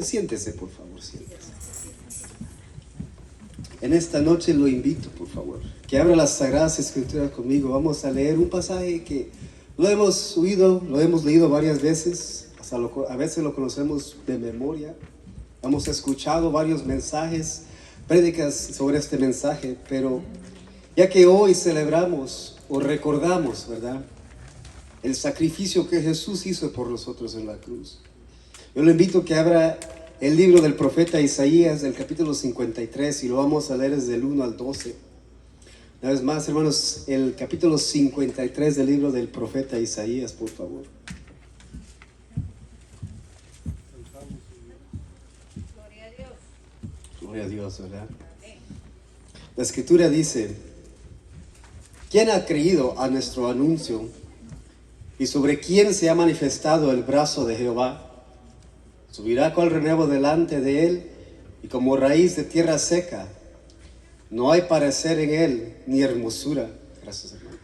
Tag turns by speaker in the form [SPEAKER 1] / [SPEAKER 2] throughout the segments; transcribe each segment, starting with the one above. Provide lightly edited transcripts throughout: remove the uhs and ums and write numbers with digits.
[SPEAKER 1] Siéntese, por favor, siéntese. En esta noche lo invito, por favor, que abra las Sagradas Escrituras conmigo. Vamos a leer un pasaje que lo hemos oído, lo hemos leído varias veces, a veces lo conocemos de memoria. Hemos escuchado varios mensajes, prédicas sobre este mensaje, pero ya que hoy celebramos o recordamos, ¿verdad?, el sacrificio que Jesús hizo por nosotros en la cruz, yo le invito a que abra el libro del profeta Isaías, del capítulo 53, y lo vamos a leer desde el 1 al 12. Una vez más, hermanos, el capítulo 53 del libro del profeta Isaías, por favor.
[SPEAKER 2] Gloria a Dios.
[SPEAKER 1] Gloria a Dios, ¿verdad? La escritura dice: ¿quién ha creído a nuestro anuncio? ¿Y sobre quién se ha manifestado el brazo de Jehová? Subirá cual renuevo delante de él, y como raíz de tierra seca. No hay parecer en él, ni hermosura. Gracias, hermano.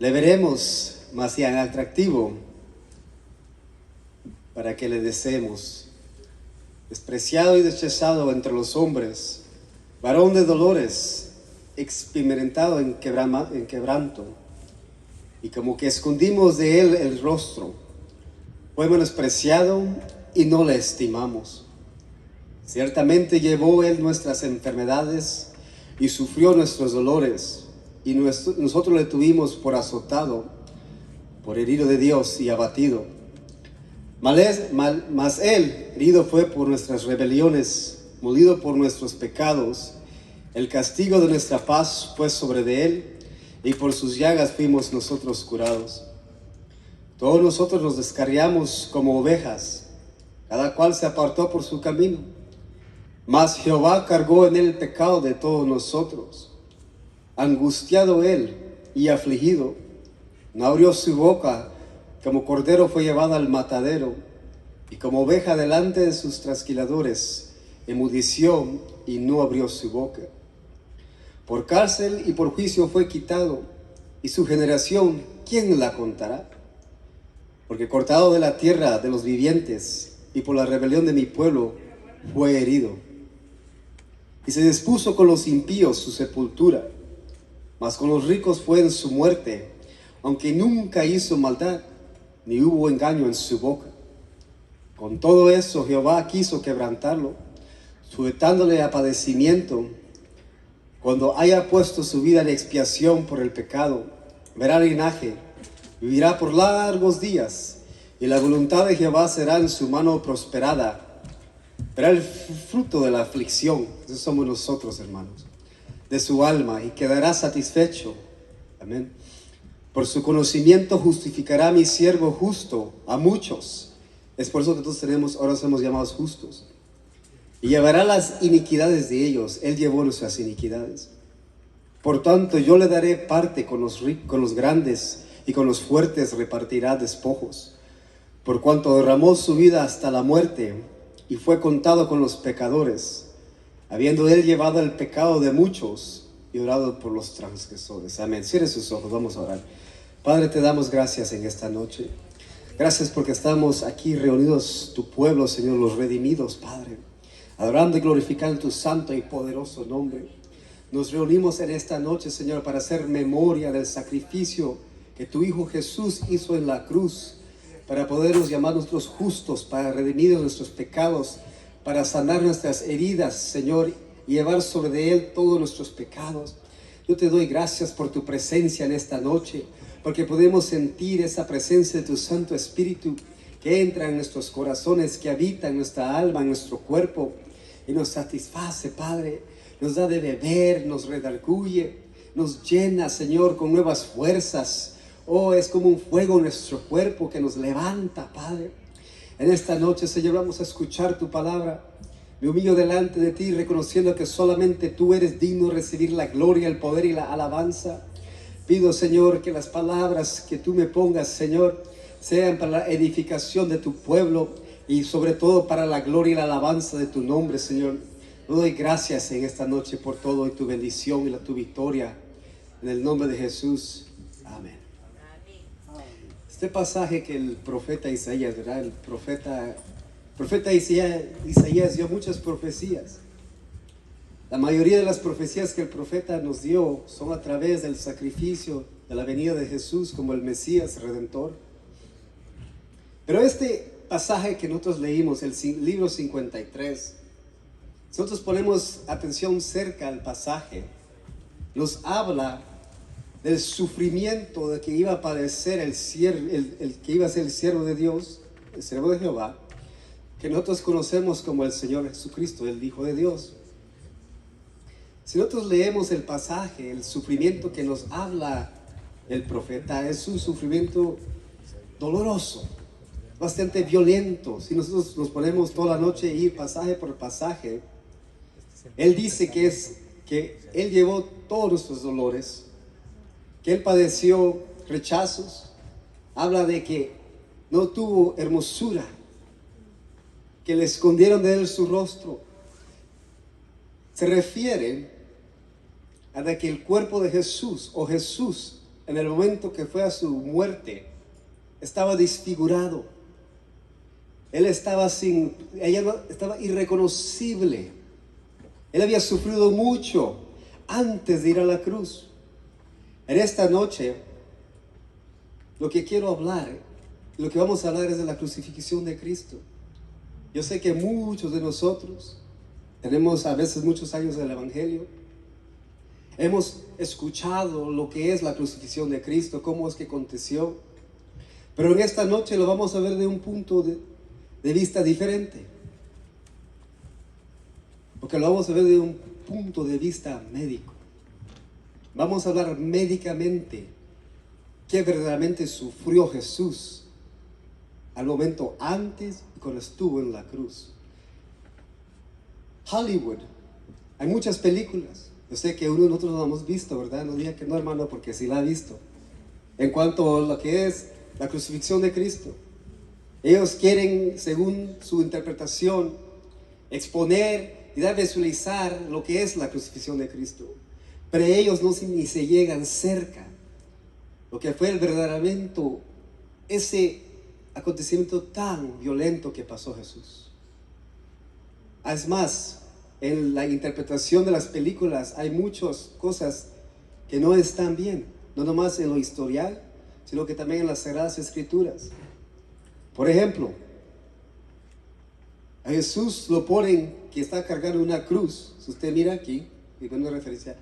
[SPEAKER 1] Le veremos más bien atractivo, para que le deseemos. Despreciado y rechazado entre los hombres, varón de dolores, experimentado en quebranto, y como que escondimos de él el rostro. Fue menospreciado y no le estimamos. Ciertamente llevó él nuestras enfermedades y sufrió nuestros dolores, y nosotros le tuvimos por azotado, por herido de Dios y abatido. Mas él herido fue por nuestras rebeliones, molido por nuestros pecados. El castigo de nuestra paz fue sobre de él, y por sus llagas fuimos nosotros curados. Todos nosotros nos descarriamos como ovejas, cada cual se apartó por su camino. Mas Jehová cargó en él el pecado de todos nosotros. Angustiado él y afligido, no abrió su boca. Como cordero fue llevado al matadero, y como oveja delante de sus trasquiladores, enmudeció y no abrió su boca. Por cárcel y por juicio fue quitado, y su generación, ¿quién la contará? Porque cortado de la tierra de los vivientes, y por la rebelión de mi pueblo, fue herido. Y se dispuso con los impíos su sepultura, mas con los ricos fue en su muerte, aunque nunca hizo maldad, ni hubo engaño en su boca. Con todo eso Jehová quiso quebrantarlo, sujetándole a padecimiento. Cuando haya puesto su vida en expiación por el pecado, verá linaje, vivirá por largos días, y la voluntad de Jehová será en su mano prosperada. Verá el fruto de la aflicción, esos somos nosotros, hermanos, de su alma, y quedará satisfecho. Amén. Por su conocimiento justificará a mi siervo justo a muchos. Es por eso que todos ahora somos llamados justos. Y llevará las iniquidades de ellos. Él llevó nuestras iniquidades. Por tanto, yo le daré parte con los grandes, y con los fuertes repartirá despojos. Por cuanto derramó su vida hasta la muerte, y fue contado con los pecadores, habiendo él llevado el pecado de muchos y orado por los transgresores. Amén. Cierre sus ojos, vamos a orar. Padre, te damos gracias en esta noche. Gracias porque estamos aquí reunidos, tu pueblo, Señor, los redimidos, Padre, adorando y glorificando tu santo y poderoso nombre. Nos reunimos en esta noche, Señor, para hacer memoria del sacrificio que tu Hijo Jesús hizo en la cruz, para podernos llamar nosotros justos, para redimir nuestros pecados, para sanar nuestras heridas, Señor, y llevar sobre de Él todos nuestros pecados. Yo te doy gracias por tu presencia en esta noche, porque podemos sentir esa presencia de tu Santo Espíritu que entra en nuestros corazones, que habita en nuestra alma, en nuestro cuerpo, y nos satisface, Padre. Nos da de beber, nos redarguye, nos llena, Señor, con nuevas fuerzas. Oh, es como un fuego en nuestro cuerpo que nos levanta, Padre. En esta noche, Señor, vamos a escuchar tu palabra. Me humillo delante de ti, reconociendo que solamente tú eres digno de recibir la gloria, el poder y la alabanza. Pido, Señor, que las palabras que tú me pongas, Señor, sean para la edificación de tu pueblo, y sobre todo para la gloria y la alabanza de tu nombre, Señor. Te doy gracias en esta noche por todo, y tu bendición y tu victoria. En el nombre de Jesús. Amén. Este pasaje que el profeta Isaías, ¿verdad? El profeta profeta Isaías dio muchas profecías. La mayoría de las profecías que el profeta nos dio son a través del sacrificio de la venida de Jesús como el Mesías Redentor. Pero este pasaje que nosotros leímos, el libro 53, nosotros ponemos atención cerca al pasaje, nos habla del sufrimiento de que iba a padecer el que iba a ser el siervo de Dios, el siervo de Jehová, que nosotros conocemos como el Señor Jesucristo, el Hijo de Dios. Si nosotros leemos el pasaje, el sufrimiento que nos habla el profeta es un sufrimiento doloroso, bastante violento. Si nosotros nos ponemos toda la noche a ir pasaje por pasaje, Él dice que Él llevó todos nuestros dolores, que Él padeció rechazos, habla de que no tuvo hermosura, que le escondieron de Él su rostro. Se refiere a de que el cuerpo de Jesús, o Jesús, en el momento que fue a su muerte, estaba desfigurado. Él estaba estaba irreconocible. Él había sufrido mucho antes de ir a la cruz. En esta noche, lo que quiero hablar, lo que vamos a hablar es de la crucifixión de Cristo. Yo sé que muchos de nosotros tenemos a veces muchos años del Evangelio. Hemos escuchado lo que es la crucifixión de Cristo, cómo es que aconteció. Pero en esta noche lo vamos a ver de un punto de vista diferente. Porque lo vamos a ver de un punto de vista médico. Vamos a hablar médicamente qué verdaderamente sufrió Jesús al momento antes y cuando estuvo en la cruz. Hollywood, hay muchas películas. Yo sé que uno de nosotros lo hemos visto, ¿verdad? No diga que no, hermano, porque sí la ha visto. En cuanto a lo que es la crucifixión de Cristo, ellos quieren, según su interpretación, exponer y dar a visualizar lo que es la crucifixión de Cristo. Pero ellos ni se llegan cerca lo que fue verdaderamente ese acontecimiento tan violento que pasó Jesús. Es más, en la interpretación de las películas hay muchas cosas que no están bien, no nomás en lo historial, sino que también en las Sagradas Escrituras. Por ejemplo, a Jesús lo ponen que está cargando una cruz. Si usted mira aquí, y con una referencia,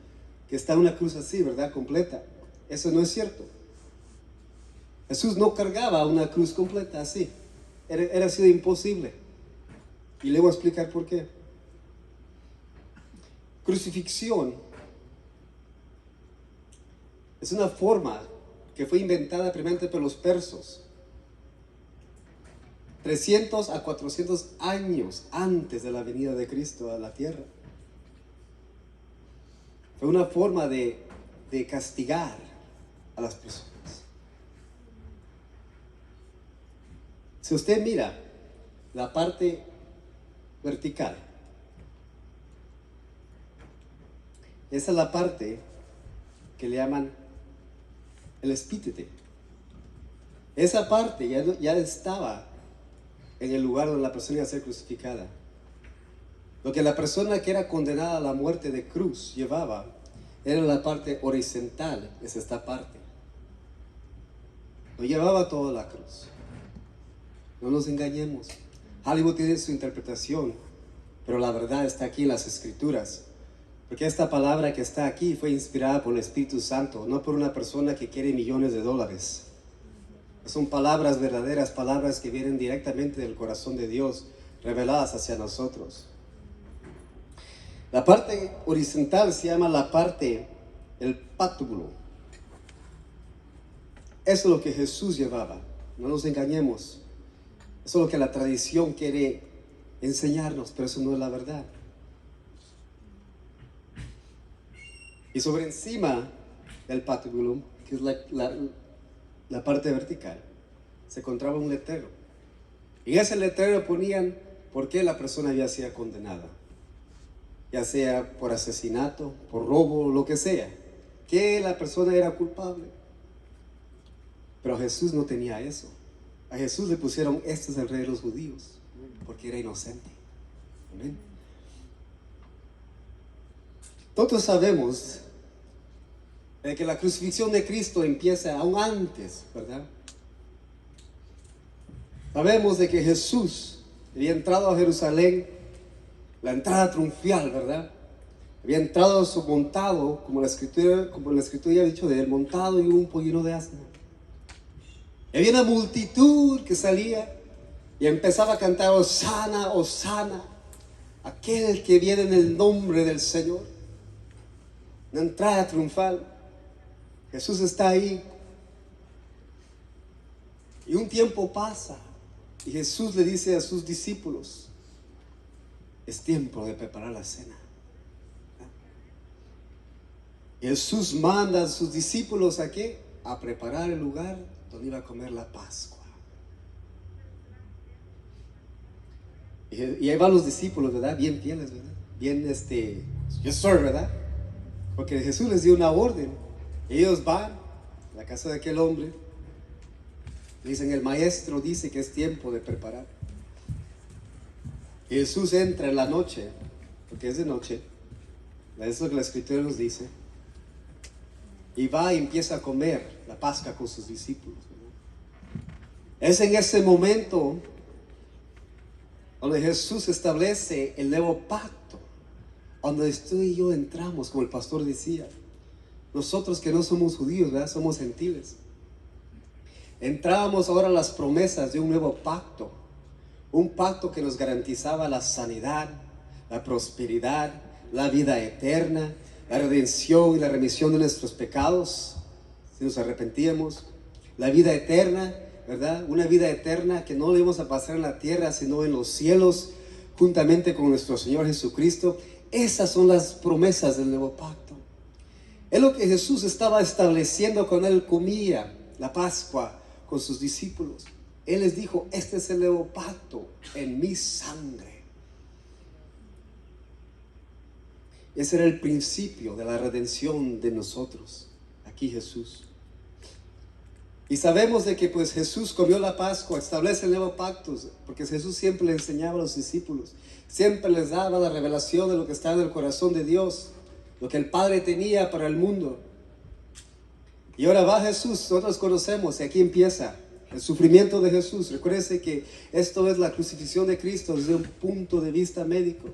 [SPEAKER 1] que está una cruz así, ¿verdad? Completa. Eso no es cierto. Jesús no cargaba una cruz completa así. Era sido imposible. Y le voy a explicar por qué. Crucifixión es una forma que fue inventada primeramente por los persas 300 a 400 años antes de la venida de Cristo a la tierra. Fue una forma de castigar a las personas. Si usted mira la parte vertical, esa es la parte que le llaman el espítete. Esa parte ya estaba en el lugar donde la persona iba a ser crucificada. Lo que la persona que era condenada a la muerte de cruz llevaba era la parte horizontal, es esta parte. No llevaba toda la cruz. No nos engañemos. Hollywood tiene su interpretación, pero la verdad está aquí en las Escrituras. Porque esta palabra que está aquí fue inspirada por el Espíritu Santo, no por una persona que quiere millones de dólares. Son palabras verdaderas, palabras que vienen directamente del corazón de Dios, reveladas hacia nosotros. La parte horizontal se llama la parte, el pátulo. Eso es lo que Jesús llevaba. No nos engañemos. Eso es lo que la tradición quiere enseñarnos, pero eso no es la verdad. Y sobre encima del patibulum, que es la parte vertical, se encontraba un letrero. Y en ese letrero ponían por qué la persona había sido condenada. Ya sea por asesinato, por robo, lo que sea. Que la persona era culpable. Pero Jesús no tenía eso. A Jesús le pusieron: este es el rey de los judíos. porque era inocente. Amén. Todos sabemos que la crucifixión de Cristo empieza aún antes, ¿verdad? Sabemos de que Jesús había entrado a Jerusalén, la entrada triunfal, ¿verdad? Había entrado montado, como la escritura ya ha dicho de él, montado en un pollino de asno. Y había una multitud que salía y empezaba a cantar: Hosana, Hosana, aquel que viene en el nombre del Señor. Una entrada triunfal. Jesús está ahí. Y un tiempo pasa y Jesús le dice a sus discípulos: es tiempo de preparar la cena. Jesús manda a sus discípulos ¿a qué? A preparar el lugar donde iba a comer la Pascua. Y ahí van los discípulos, ¿verdad? Bien fieles, ¿verdad? Bien yes sir, ¿verdad? Porque Jesús les dio una orden. Ellos van a la casa de aquel hombre. Dicen: el maestro dice que es tiempo de preparar. Y Jesús entra en la noche, porque es de noche. Eso es lo que la escritura nos dice. Y va y empieza a comer la Pascua con sus discípulos, ¿verdad? Es en ese momento donde Jesús establece el nuevo pacto, donde tú y yo entramos, como el pastor decía. Nosotros que no somos judíos, ¿verdad? Somos gentiles. Entrábamos ahora a las promesas de un nuevo pacto. Un pacto que nos garantizaba la sanidad, la prosperidad, la vida eterna, la redención y la remisión de nuestros pecados, si nos arrepentíamos. La vida eterna, ¿verdad? Una vida eterna que no le íbamos a pasar en la tierra, sino en los cielos, juntamente con nuestro Señor Jesucristo. Esas son las promesas del nuevo pacto. Es lo que Jesús estaba estableciendo cuando Él comía la Pascua con sus discípulos. Él les dijo: este es el nuevo pacto en mi sangre. Ese era el principio de la redención de nosotros. Aquí Jesús. Y sabemos de que pues Jesús comió la Pascua, establece el nuevo pacto, porque Jesús siempre le enseñaba a los discípulos, siempre les daba la revelación de lo que estaba en el corazón de Dios, lo que el Padre tenía para el mundo. Y ahora va Jesús, nosotros conocemos, y aquí empieza el sufrimiento de Jesús. Recuérdense que esto es la crucifixión de Cristo desde un punto de vista médico.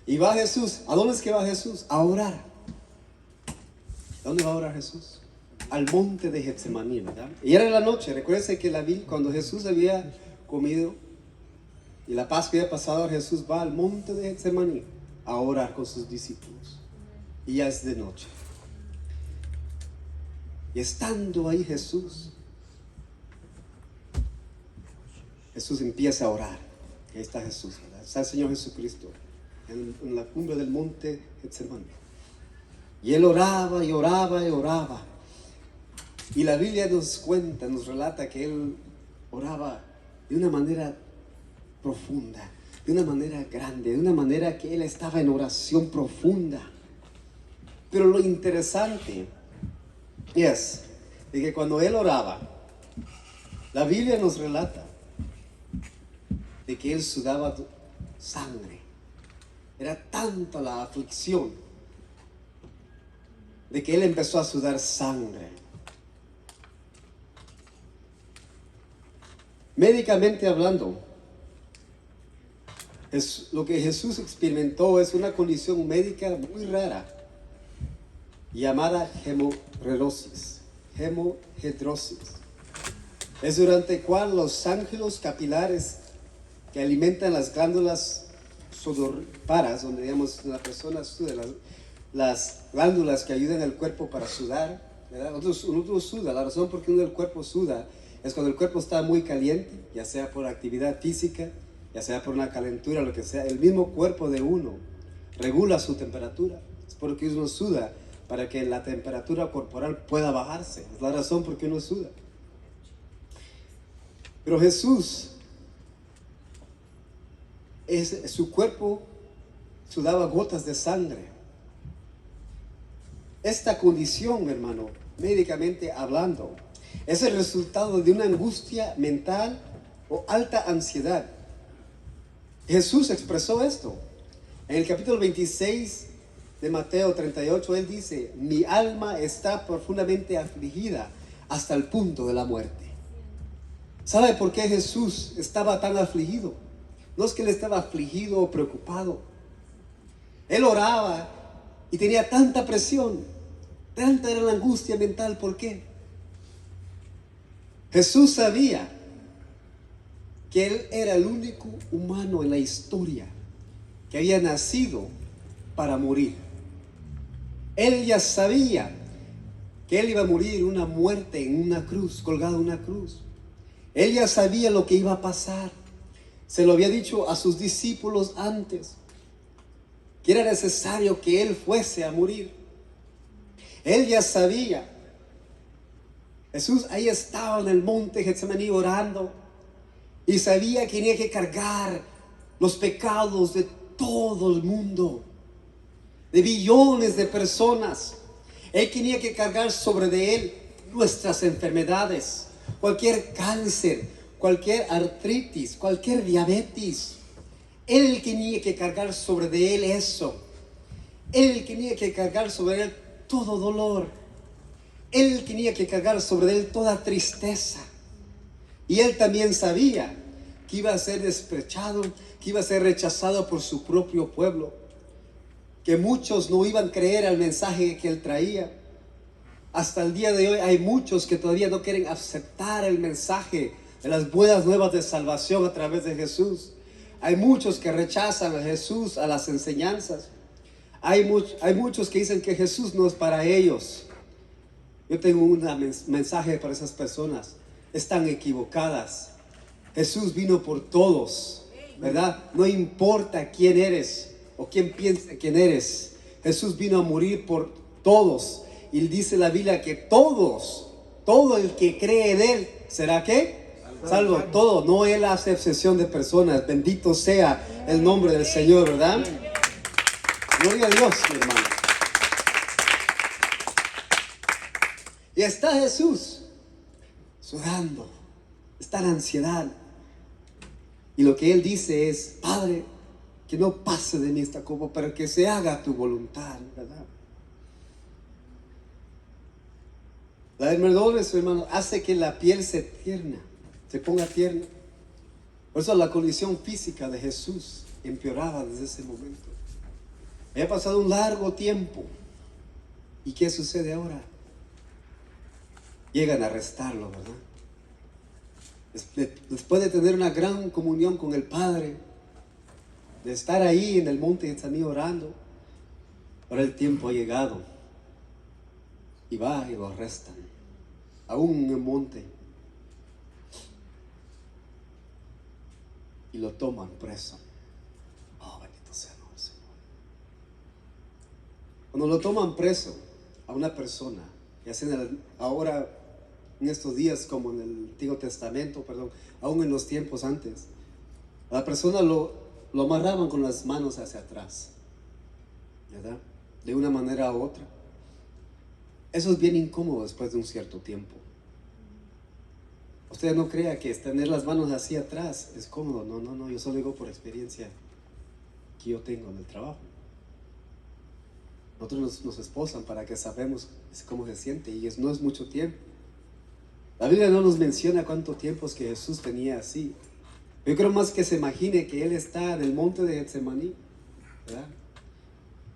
[SPEAKER 1] Y va Jesús. ¿A dónde es que va Jesús? A orar. ¿A dónde va a orar Jesús? Al monte de Getsemaní, ¿verdad? Y era en la noche. Recuérdense que cuando Jesús había comido y la Pascua había pasado, Jesús va al monte de Getsemaní a orar con sus discípulos. Y ya es de noche. Y estando ahí Jesús empieza a orar. Y ahí está Jesús, ¿verdad? Está el Señor Jesucristo en la cumbre del monte Getsemaní. Y Él oraba y oraba y oraba. Y la Biblia nos cuenta, nos relata que Él oraba de una manera profunda, de una manera grande, de una manera que Él estaba en oración profunda. Pero lo interesante es de que cuando Él oraba, la Biblia nos relata de que Él sudaba sangre. Era tanta la aflicción de que Él empezó a sudar sangre. Médicamente hablando, lo que Jesús experimentó es una condición médica muy rara llamada hemorrosis. Es durante cual los ángulos capilares que alimentan las glándulas sudoríparas, donde digamos la persona suda, las glándulas que ayudan al cuerpo para sudar, ¿verdad? Uno suda. La razón por qué uno del cuerpo suda es cuando el cuerpo está muy caliente, ya sea por actividad física, ya sea por una calentura, lo que sea. El mismo cuerpo de uno regula su temperatura. Es porque uno suda, para que la temperatura corporal pueda bajarse. Es la razón por qué uno suda. Pero Jesús, su cuerpo sudaba gotas de sangre. Esta condición, hermano, médicamente hablando, es el resultado de una angustia mental o alta ansiedad. Jesús expresó esto. En el capítulo 26 de Mateo 38, Él dice: mi alma está profundamente afligida hasta el punto de la muerte. ¿Sabe por qué Jesús estaba tan afligido? No es que Él estaba afligido o preocupado. Él oraba y tenía tanta presión, tanta era la angustia mental. ¿Por qué? Jesús sabía que Él era el único humano en la historia que había nacido para morir. Él ya sabía que Él iba a morir una muerte en una cruz, colgado en una cruz. Él ya sabía lo que iba a pasar. Se lo había dicho a sus discípulos antes, que era necesario que Él fuese a morir. Él ya sabía. Jesús ahí estaba en el monte Getsemaní orando y sabía que tenía que cargar los pecados de todo el mundo, de billones de personas. Él tenía que cargar sobre de Él nuestras enfermedades, cualquier cáncer, cualquier artritis, cualquier diabetes. Él tenía que cargar sobre de Él eso. Él tenía que cargar sobre Él todo dolor. Él tenía que cargar sobre Él toda tristeza. Y Él también sabía que iba a ser despreciado, que iba a ser rechazado por su propio pueblo, que muchos no iban a creer al mensaje que Él traía. Hasta el día de hoy hay muchos que todavía no quieren aceptar el mensaje de las buenas nuevas de salvación a través de Jesús. Hay muchos que rechazan a Jesús, a las enseñanzas. Hay muchos que dicen que Jesús no es para ellos. Yo tengo un mensaje para esas personas. Están equivocadas. Jesús vino por todos, ¿verdad? No importa quién eres o quién piensa quién eres. Jesús vino a morir por todos. Y dice la Biblia que todos, todo el que cree en Él, ¿será qué? Salvo. Todo. No Él hace excepción de personas. Bendito sea el nombre del Señor, ¿verdad? Gloria a Dios, mi hermano. Y está Jesús sudando, está en ansiedad. Y lo que Él dice es: Padre, que no pase de mí esta copa, pero que se haga tu voluntad, ¿verdad? La enfermedad, hermano, hace que la piel se ponga tierna. Por eso la condición física de Jesús empeoraba desde ese momento. Había pasado un largo tiempo. ¿Y qué sucede ahora? Llegan a arrestarlo, ¿verdad? Después de tener una gran comunión con el Padre, de estar ahí en el monte Getsemaní orando, ahora el tiempo ha llegado. Y va y lo arrestan, aún en el monte, y lo toman preso. Oh, bendito sea el nombre del Señor. Cuando lo toman preso a una persona, y hacen ahora en estos días como en el Antiguo Testamento, aún en los tiempos antes, a la persona lo amarraban con las manos hacia atrás, ¿verdad? De una manera u otra. Eso es bien incómodo después de un cierto tiempo. Usted no crea que tener las manos así atrás es cómodo. No, yo solo digo por experiencia que yo tengo en el trabajo. Nosotros nos esposan para que sabemos cómo se siente, y no es mucho tiempo. La Biblia no nos menciona cuánto tiempo es que Jesús tenía así. Yo creo más que se imagine que Él está en el monte de Getsemaní, ¿verdad?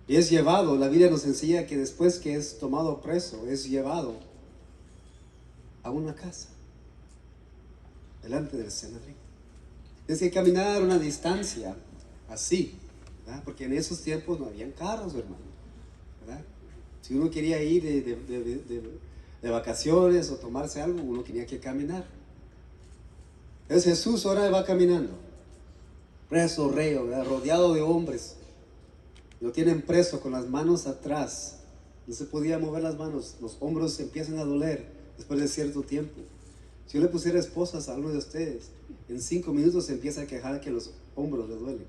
[SPEAKER 1] Y es llevado. La Biblia nos enseña que después que es tomado preso, es llevado a una casa delante del Sanedrín. Tienes que caminar una distancia así, ¿verdad? Porque en esos tiempos no habían carros, hermano, ¿verdad? Si uno quería ir de vacaciones o tomarse algo, uno tenía que caminar. Entonces Jesús ahora va caminando, preso, reo, ¿verdad? Rodeado de hombres. Lo tienen preso con las manos atrás. No se podía mover las manos. Los hombros se empiezan a doler después de cierto tiempo. Si yo le pusiera esposas a uno de ustedes, en 5 minutos se empieza a quejar que los hombros le duelen.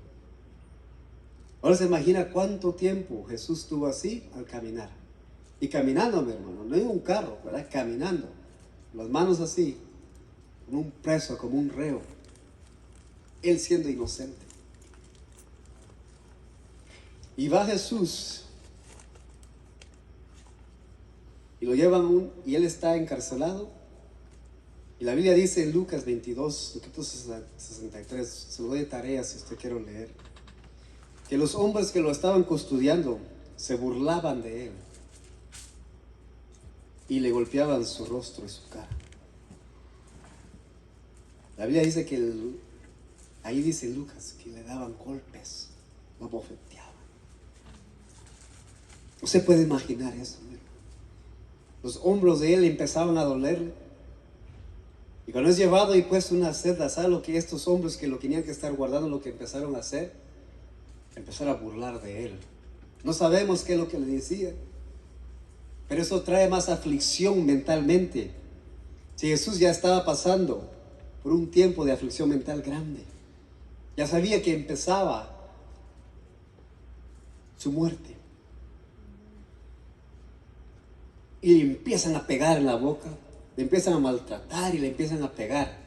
[SPEAKER 1] Ahora se imagina cuánto tiempo Jesús estuvo así al caminar. Y caminando, mi hermano, no en un carro, ¿verdad? Caminando. Las manos así, como un preso, como un reo. él siendo inocente. Y va Jesús y lo llevan y él está encarcelado. Y la Biblia dice en Lucas 22, 63, se lo doy de tarea si usted quiere leer, que los hombres que lo estaban custodiando se burlaban de él y le golpeaban su rostro y su cara. La Biblia dice que ahí dice Lucas que le daban golpes, lo bofeteaban. Usted puede imaginar eso, ¿no? Los hombros de él empezaban a dolerle. Y cuando es llevado y puesto en una celda, ¿sabe lo que estos hombres que lo tenían que estar guardando, lo que empezaron a hacer? Empezaron a burlar de él. No sabemos qué es lo que le decían, pero eso trae más aflicción mentalmente. Si Jesús ya estaba pasando por un tiempo de aflicción mental grande, ya sabía que empezaba su muerte, y le empiezan a pegar en la boca, le empiezan a maltratar y le empiezan a pegar.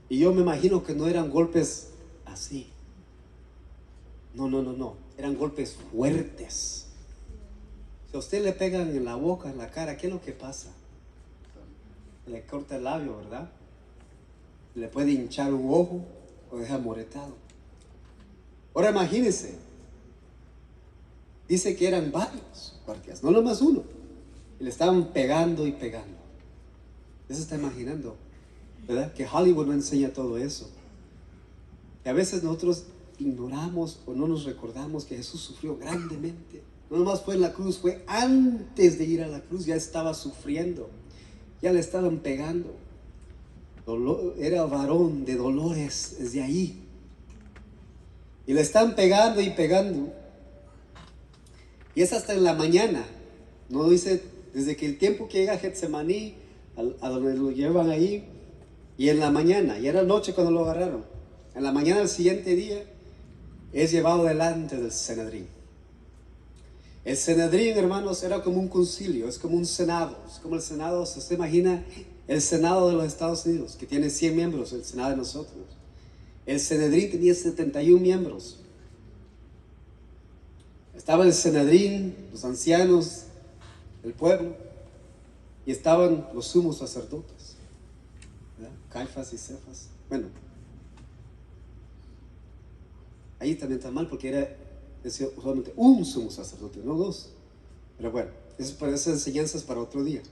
[SPEAKER 1] Y yo me imagino que no eran golpes así. No. Eran golpes fuertes. Si a usted le pegan en la boca, en la cara, ¿qué es lo que pasa? Le corta el labio, ¿verdad? Le puede hinchar un ojo o dejar moretado. Ahora imagínense. Dice que eran varios guardias, no nomás uno. Y le estaban pegando y pegando. Eso está imaginando, ¿verdad? Que Hollywood no enseña todo eso. Y a veces nosotros ignoramos o no nos recordamos que Jesús sufrió grandemente. No nomás fue en la cruz, fue antes de ir a la cruz, ya estaba sufriendo. Ya le estaban pegando. Era varón de dolores desde ahí. Y le están pegando y pegando. Y es hasta en la mañana. No dice, desde que el tiempo que llega a Getsemaní, a donde lo llevan ahí, y en la mañana, y era noche cuando lo agarraron. En la mañana del siguiente día, es llevado delante del Sanedrín. El Sanedrín, hermanos, era como un concilio, es como un senado. Es como el senado, si usted imagina el senado de los Estados Unidos, que tiene 100 miembros, el senado de nosotros. El Sanedrín tenía 71 miembros. Estaba el Sanedrín, los ancianos del pueblo, y estaban los sumos sacerdotes, ¿verdad? Caifás y Cefas. Bueno, ahí también está mal porque era solamente un sumo sacerdote, no dos. Pero bueno, esas enseñanzas para otro día.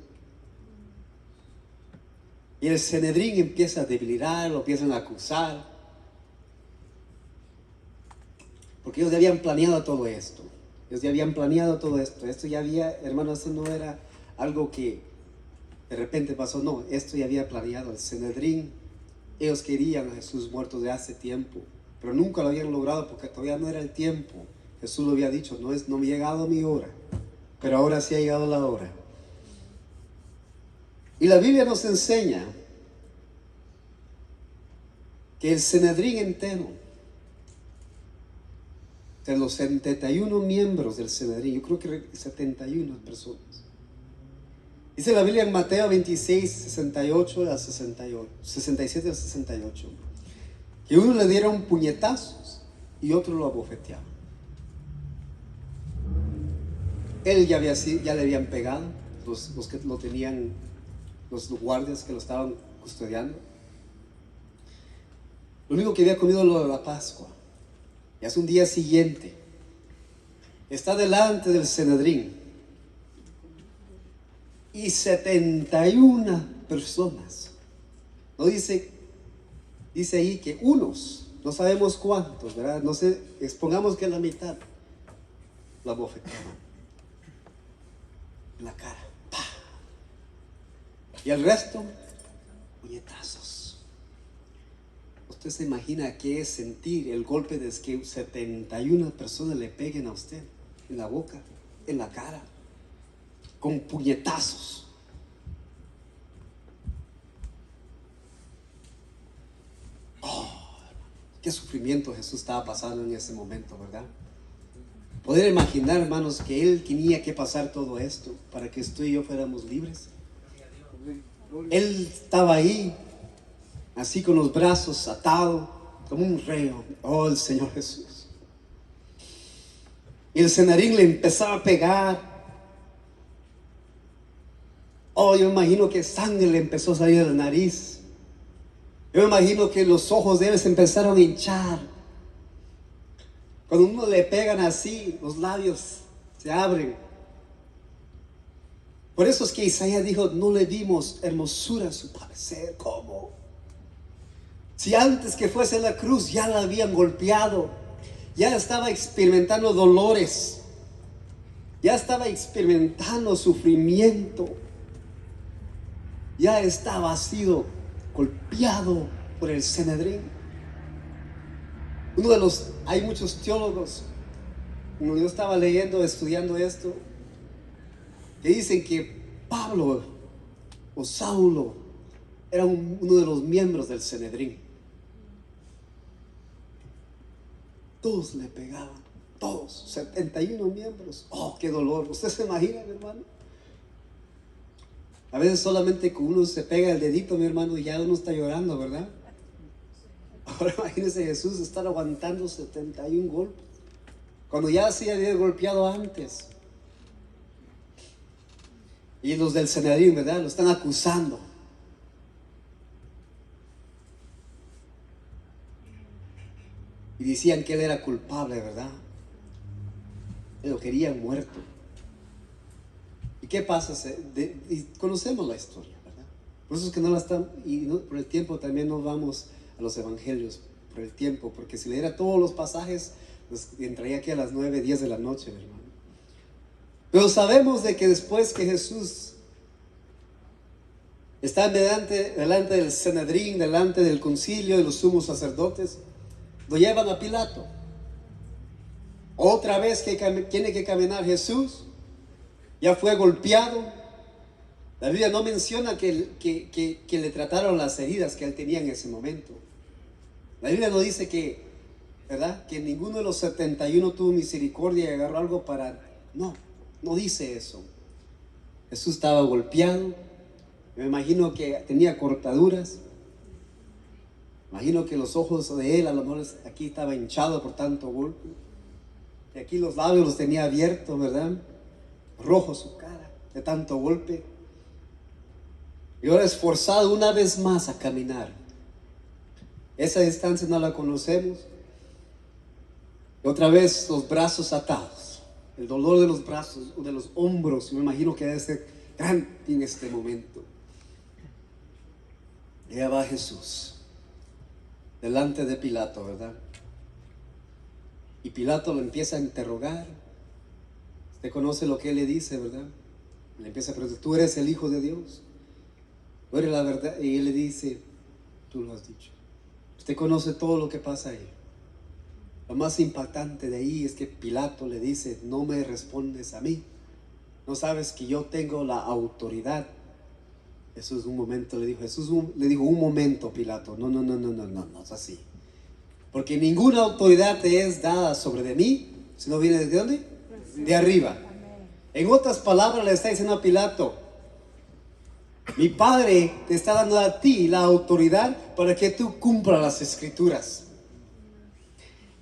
[SPEAKER 1] Y el Sanedrín empieza a debilitar, lo empiezan a acusar, porque ellos ya habían planeado todo esto. Ellos ya habían planeado todo esto. Esto ya había, hermanos, esto no era algo que de repente pasó. No, esto ya había planeado. El Sanedrín, ellos querían a Jesús muerto de hace tiempo, pero nunca lo habían logrado porque todavía no era el tiempo. Jesús lo había dicho, no me ha llegado mi hora, pero ahora sí ha llegado la hora. Y la Biblia nos enseña que el Sanedrín entero, de los 71 miembros del Sanedrín, yo creo que 71 personas. Dice la Biblia en Mateo 26, 68 a 68, 67 a 68, que uno le dieron puñetazos y otro lo abofeteaban. Él ya le habían pegado, los que lo tenían, los guardias que lo estaban custodiando. Lo único que había comido lo de la Pascua. Y hace un día siguiente, está delante del Sanedrín y 71 personas. No dice ahí que unos, no sabemos cuántos, ¿verdad? No sé, expongamos que la mitad la bofeteaban en la cara. ¡Pah! Y el resto, puñetazos. Usted se imagina qué es sentir el golpe de que 71 personas le peguen a usted en la boca, en la cara, con puñetazos. Oh, qué sufrimiento Jesús estaba pasando en ese momento, ¿verdad? Poder imaginar, hermanos, que Él tenía que pasar todo esto para que usted y yo fuéramos libres. Él estaba ahí así con los brazos atados, como un reo. Oh, el Señor Jesús. Y el Sanedrín le empezaba a pegar. Oh, yo me imagino que sangre le empezó a salir de la nariz. Yo me imagino que los ojos de él se empezaron a hinchar. Cuando uno le pegan así, los labios se abren. Por eso es que Isaías dijo, no le dimos hermosura a su parecer. ¿Cómo? Si antes que fuese a la cruz ya la habían golpeado, ya estaba experimentando dolores, ya estaba experimentando sufrimiento, ya estaba sido golpeado por el Sanedrín. Hay muchos teólogos, cuando yo estaba leyendo, estudiando esto, que dicen que Pablo o Saulo era uno de los miembros del Sanedrín. Todos le pegaban, todos, 71 miembros. Oh, qué dolor. ¿Usted se imagina, mi hermano? A veces solamente con uno se pega el dedito, mi hermano, y ya uno está llorando, ¿verdad? Ahora imagínese Jesús estar aguantando 71 golpes, cuando ya se había golpeado antes. Y los del Sanedrín, ¿verdad? Lo están acusando. Y decían que él era culpable, ¿verdad? Lo querían muerto. ¿Y qué pasa? Y conocemos la historia, ¿verdad? Por eso es que no la están, por el tiempo también no vamos a los evangelios, por el tiempo, porque si leyera todos los pasajes, pues entraría aquí a las 9, 10 de la noche, mi hermano. Pero sabemos de que después que Jesús está delante del Sanedrín, delante del concilio de los sumos sacerdotes, lo llevan a Pilato. Otra vez que tiene que caminar Jesús, ya fue golpeado. La Biblia no menciona que le trataron las heridas que él tenía en ese momento. La Biblia no dice que, ¿verdad?, que ninguno de los 71 tuvo misericordia y agarró algo para... No dice eso. Jesús estaba golpeado. Me imagino que tenía cortaduras. Imagino que los ojos de él, a lo mejor aquí estaba hinchado por tanto golpe. Y aquí los labios los tenía abiertos, ¿verdad? Rojo su cara de tanto golpe. Y ahora esforzado una vez más a caminar. Esa distancia no la conocemos. Y otra vez los brazos atados. El dolor de los brazos, de los hombros, me imagino que debe ser grande en este momento. Y allá va Jesús, delante de Pilato, ¿verdad? Y Pilato lo empieza a interrogar. Usted conoce lo que él le dice, ¿verdad? Le empieza a preguntar, ¿tú eres el Hijo de Dios? ¿Tú eres la verdad? Y él le dice, tú lo has dicho. Usted conoce todo lo que pasa ahí. Lo más impactante de ahí es que Pilato le dice, no me respondes a mí. ¿No sabes que yo tengo la autoridad? Jesús un momento le dijo, un momento, Pilato, no es así. Porque ninguna autoridad te es dada sobre de mí, sino viene ¿de dónde? De arriba. En otras palabras le está diciendo a Pilato, mi Padre te está dando a ti la autoridad para que tú cumplas las escrituras.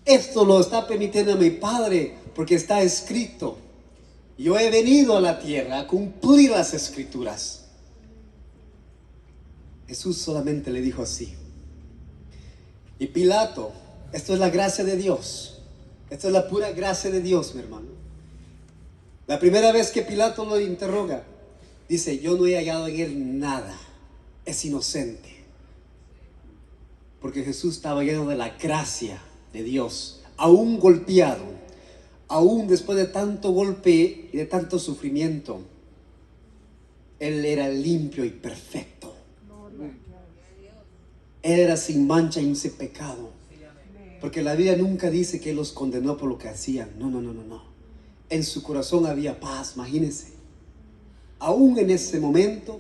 [SPEAKER 1] Esto lo está permitiendo mi Padre porque está escrito. Yo he venido a la tierra a cumplir las escrituras. Jesús solamente le dijo así. Y Pilato, esto es la gracia de Dios. Esto es la pura gracia de Dios, mi hermano. La primera vez que Pilato lo interroga, dice, yo no he hallado en él nada. Es inocente. Porque Jesús estaba lleno de la gracia de Dios. Aún golpeado, aún después de tanto golpe y de tanto sufrimiento, él era limpio y perfecto. Él era sin mancha y sin pecado. Porque la Biblia nunca dice que él los condenó por lo que hacían. No. En su corazón había paz, imagínense. Aún en ese momento,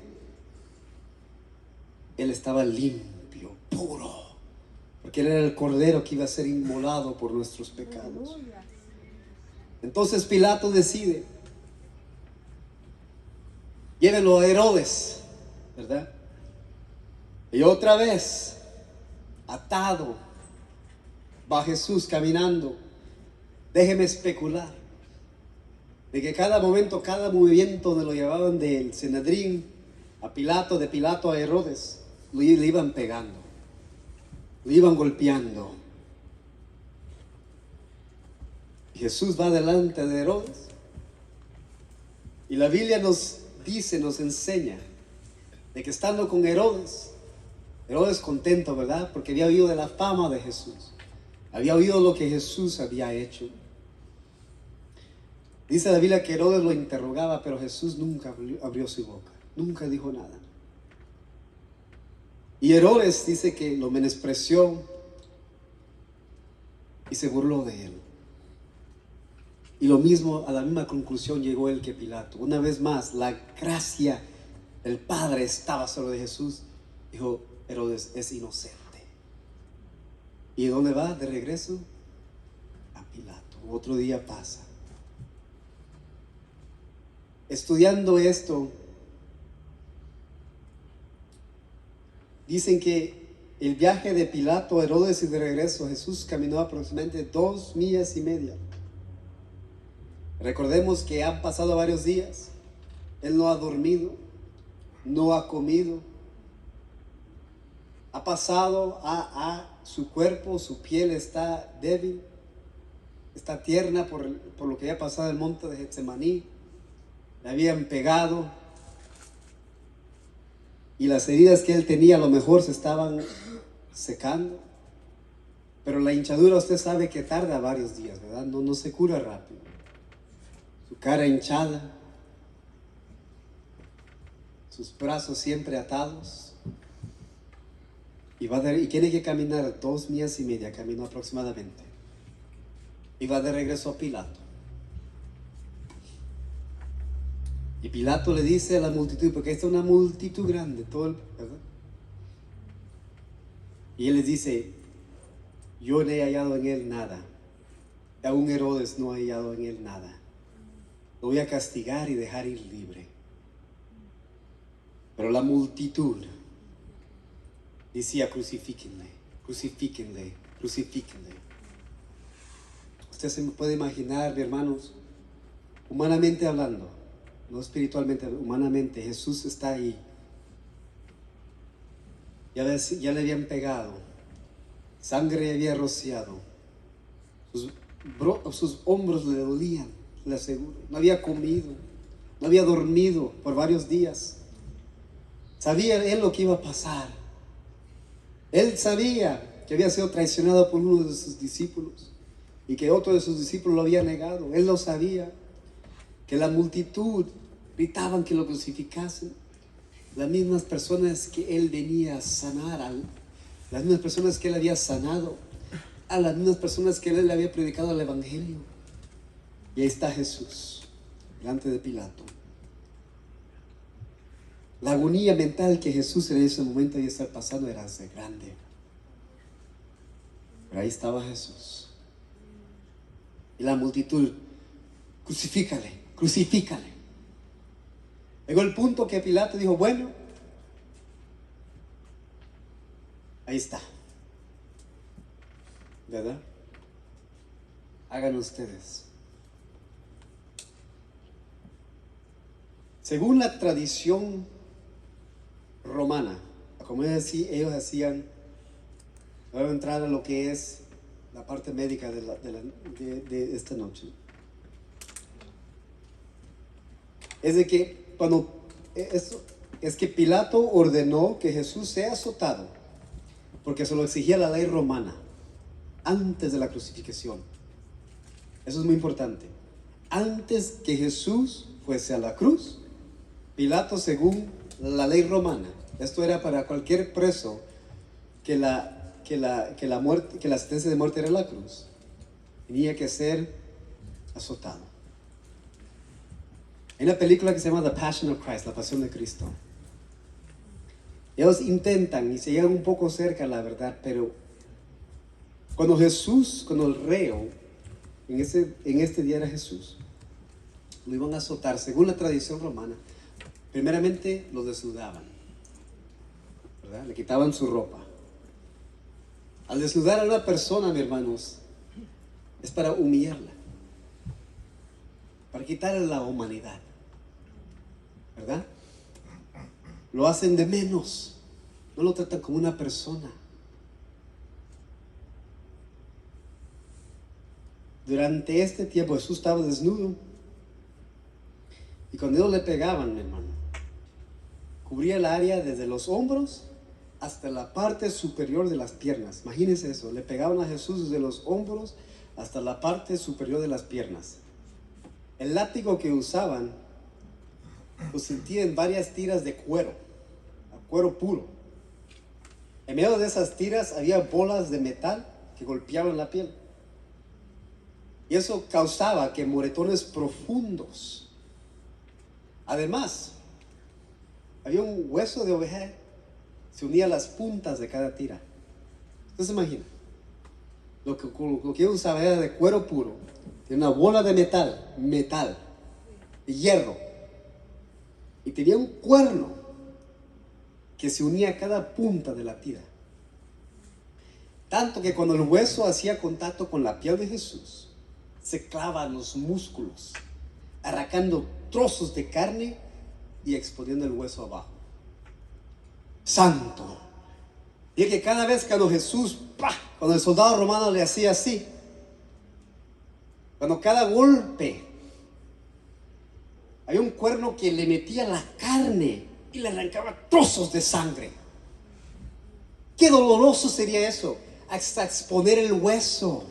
[SPEAKER 1] él estaba limpio, puro. Porque él era el cordero que iba a ser inmolado por nuestros pecados. Entonces Pilato decide, llévenlo a Herodes, ¿verdad? Y otra vez atado, va Jesús caminando. Déjeme especular de que cada momento, cada movimiento donde lo llevaban del Sanedrín a Pilato, de Pilato a Herodes, le iban pegando, le iban golpeando. Y Jesús va delante de Herodes. Y la Biblia nos dice, nos enseña de que estando con Herodes contento, ¿verdad? Porque había oído de la fama de Jesús, había oído lo que Jesús había hecho. Dice la Biblia que Herodes lo interrogaba, pero Jesús nunca abrió su boca, nunca dijo nada. Y Herodes dice que lo menospreció y se burló de él. Y lo mismo, a la misma conclusión llegó él que Pilato. Una vez más, la gracia del Padre estaba sobre Jesús. Dijo, Herodes es inocente. ¿Y dónde va? De regreso a Pilato. Otro día pasa. Estudiando esto, dicen que el viaje de Pilato a Herodes y de regreso, Jesús caminó aproximadamente 2,5 millas. Recordemos que han pasado varios días. Él no ha dormido, no ha comido. Ha pasado su cuerpo, su piel está débil, está tierna por lo que había pasado en el monte de Getsemaní. Le habían pegado y las heridas que él tenía a lo mejor se estaban secando. Pero la hinchadura usted sabe que tarda varios días, ¿verdad? No se cura rápido. Su cara hinchada, sus brazos siempre atados. Y tiene que caminar 2,5 millas, caminó aproximadamente. Y va de regreso a Pilato. Y Pilato le dice a la multitud, porque esta es una multitud grande, ¿verdad? Y él les dice, yo no he hallado en él nada. Aún Herodes no ha hallado en él nada. Lo voy a castigar y dejar ir libre. Pero la multitud decía, crucifíquenle, crucifíquenle, crucifíquenle. Usted se me puede imaginar, mi hermanos, humanamente hablando, no espiritualmente, humanamente, Jesús está ahí. Ya le habían pegado, sangre había rociado, sus hombros le dolían, le aseguro. No había comido, no había dormido por varios días. Sabía él lo que iba a pasar. Él sabía que había sido traicionado por uno de sus discípulos y que otro de sus discípulos lo había negado. Él lo sabía, que la multitud gritaban que lo crucificasen. Las mismas personas que él venía a sanar, las mismas personas que él había sanado, a las mismas personas que él le había predicado el evangelio. Y ahí está Jesús, delante de Pilato. La agonía mental que Jesús en ese momento iba a estar pasando era grande. Pero ahí estaba Jesús. Y la multitud, crucifícale, crucifícale. Llegó el punto que Pilato dijo, bueno, ahí está. ¿Verdad? Hagan ustedes. Según la tradición romana, como ellos hacían, voy a entrar a lo que es la parte médica de esta noche. Es de que es que Pilato ordenó que Jesús sea azotado, porque se lo exigía la ley romana antes de la crucifixión. Eso es muy importante. Antes que Jesús fuese a la cruz, Pilato, según la ley romana, esto era para cualquier preso que la sentencia de muerte era la cruz, tenía que ser azotado. Hay una película que se llama The Passion of Christ, La Pasión de Cristo. Ellos intentan y se llegan un poco cerca a la verdad, pero cuando el reo, en este día era Jesús, lo iban a azotar, según la tradición romana, primeramente lo desnudaban, ¿verdad? Le quitaban su ropa. Al desnudar a una persona, mis hermanos, es para humillarla, para quitarle la humanidad, ¿verdad? Lo hacen de menos, no lo tratan como una persona. Durante este tiempo Jesús estaba desnudo, y cuando ellos le pegaban, mi hermano, cubría el área desde los hombros hasta la parte superior de las piernas. Imagínense eso, le pegaban a Jesús desde los hombros hasta la parte superior de las piernas. El látigo que usaban consistía en varias tiras de cuero puro. En medio de esas tiras había bolas de metal que golpeaban la piel. Y eso causaba que moretones profundos. Además, había un hueso de oveja, se unía a las puntas de cada tira. ¿Usted se imagina? Lo que yo usaba era de cuero puro, de una bola de metal, de hierro. Y tenía un cuerno que se unía a cada punta de la tira. Tanto que cuando el hueso hacía contacto con la piel de Jesús, se clavan los músculos, arrancando trozos de carne y exponiendo el hueso abajo. Santo. Y que cada vez que Jesús, cuando el soldado romano le hacía así, cuando cada golpe, había un cuerno que le metía la carne y le arrancaba trozos de sangre. Qué doloroso sería eso, hasta exponer el hueso.